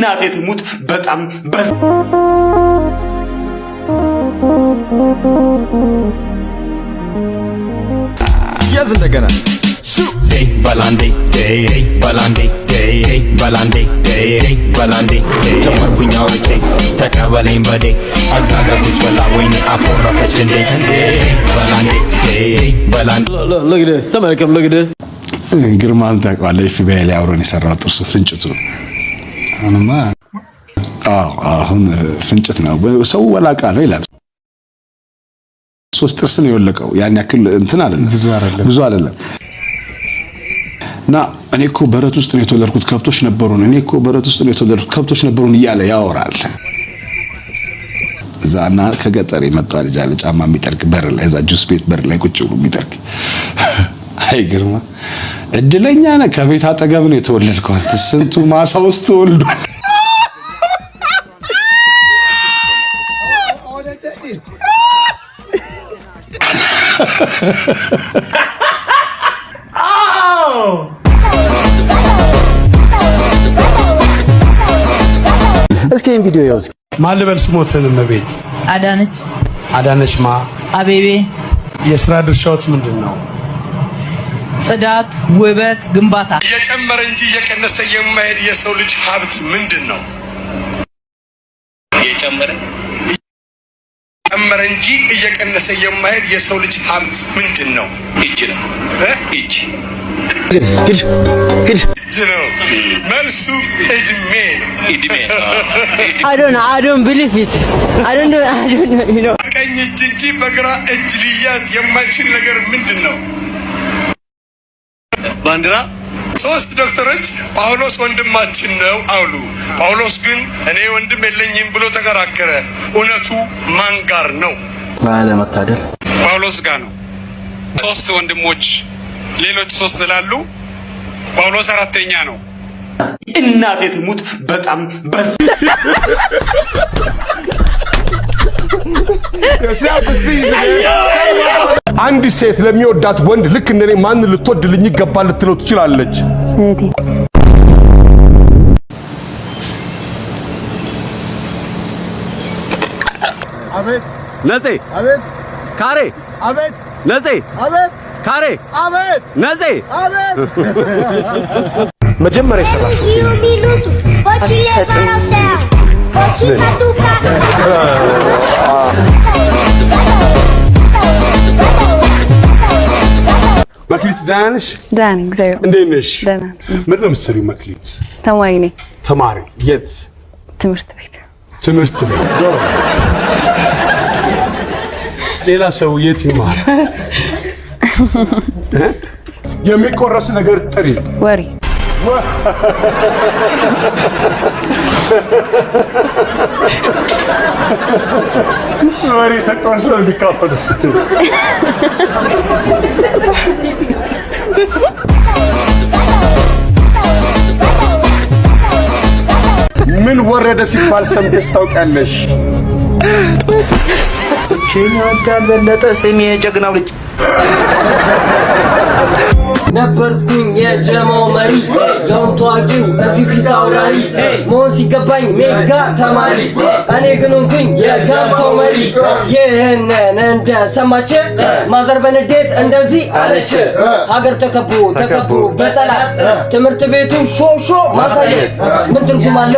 እናቴ ትሙት በጣም ያዝ እንደገና balande ተመርኩኝ አውርቼ ተቀበለኝ በዴ አዛጋጉት ወላ ወይኔ አኮረፈች እንዴ look at this somebody come look at this ግርማን ታውቀዋለህ FBI ላይ አብሮን የሰራው ጥርሱ ፍንጭቱ አሁን ፍንጭት ነው ሰው ወላቃ ነው ይላል ሶስት ጥርስ ነው የወለቀው ያን ያክል እንትን አይደለም ብዙ አይደለም ና እኔ እኮ በረት ውስጥ ነው የተወለድኩት ከብቶች ነበሩን እኔ እኮ በረት ውስጥ ነው የተወለድኩት ከብቶች ነበሩን እያለ ያወራል ዛና ከገጠር የመጣ ልጅ አለ ጫማ የሚጠርቅ በር ላይ እዛ ጁስ ቤት በር ላይ ቁጭ ብሎ የሚጠርቅ አይ ግርማ እድለኛ ነህ ከቤት አጠገብ ነው የተወለድከው ስንቱ ማሳ ውስጥ ተወልዷል እስኪ ይሄን ቪዲዮ ያውስ ማልበል ስሞትን መቤት አዳነች ማ አቤቤ የሥራ ድርሻዎች ምንድነው ጽዳት ውበት ግንባታ እየጨመረ እንጂ እየቀነሰ የማይሄድ የሰው ልጅ ሀብት ምንድነው እየጨመረ እንጂ እየቀነሰ የማይሄድ የሰው ልጅ ሀብት ምንድነው እጅ ነው እጅ መልሱ እድሜ I don't believe it. I don't know, you know. ቀኝ እጅ እንጂ በግራ እጅ ሊያዝ የማይችል ነገር ምንድነው ባንዲራ ሶስት ዶክተሮች ጳውሎስ ወንድማችን ነው አሉ ጳውሎስ ግን እኔ ወንድም የለኝም ብሎ ተከራከረ እውነቱ ማን ጋር ነው ባለ መታደል ጳውሎስ ጋር ነው ሶስት ወንድሞች ሌሎች ሶስት ስላሉ ጳውሎስ አራተኛ ነው እናቴ ትሙት በጣም አንድ ሴት ለሚወዳት ወንድ ልክ እንደኔ ማን ልትወድልኝ ይገባል ልትለው ትችላለች እህቴ አቤት ነጼ አቤት ካሬ አቤት ነጼ አቤት ካሬ አቤት ነጼ አቤት መጀመሪያ ይሰራል መክሊት ዳንሽ ዳን እግዚአብሔር እንዴት ነሽ ደህና ምን ነው የምትሰሪው መክሊት ተማሪ ነኝ ተማሪ የት ትምህርት ቤት ሌላ ሰው የት ይማር የሚቆረስ ነገር ጥሪ ወሪ ወሬ ተቆርሶ የሚካፈሉት ምን ወረደ ሲባል ሰምተሽ ታውቂያለሽ ቺናዳል በለጠ ስሜ ጀግናው ልጅ ነበርኩኝ የጀማው መሪ ያውም ተዋጊው እዚህ ፊት አውራሪ መሆን ሲገባኝ ሜጋ ተማሪ እኔ ግን ሆንኩኝ የጋንታው መሪ ይህንን እንደሰማች ማዘር በንዴት እንደዚህ አለች ሀገር ተከቦ በጠላት ትምህርት ቤቱ ሾሾ ማሳየት ምን ትርጉም አለው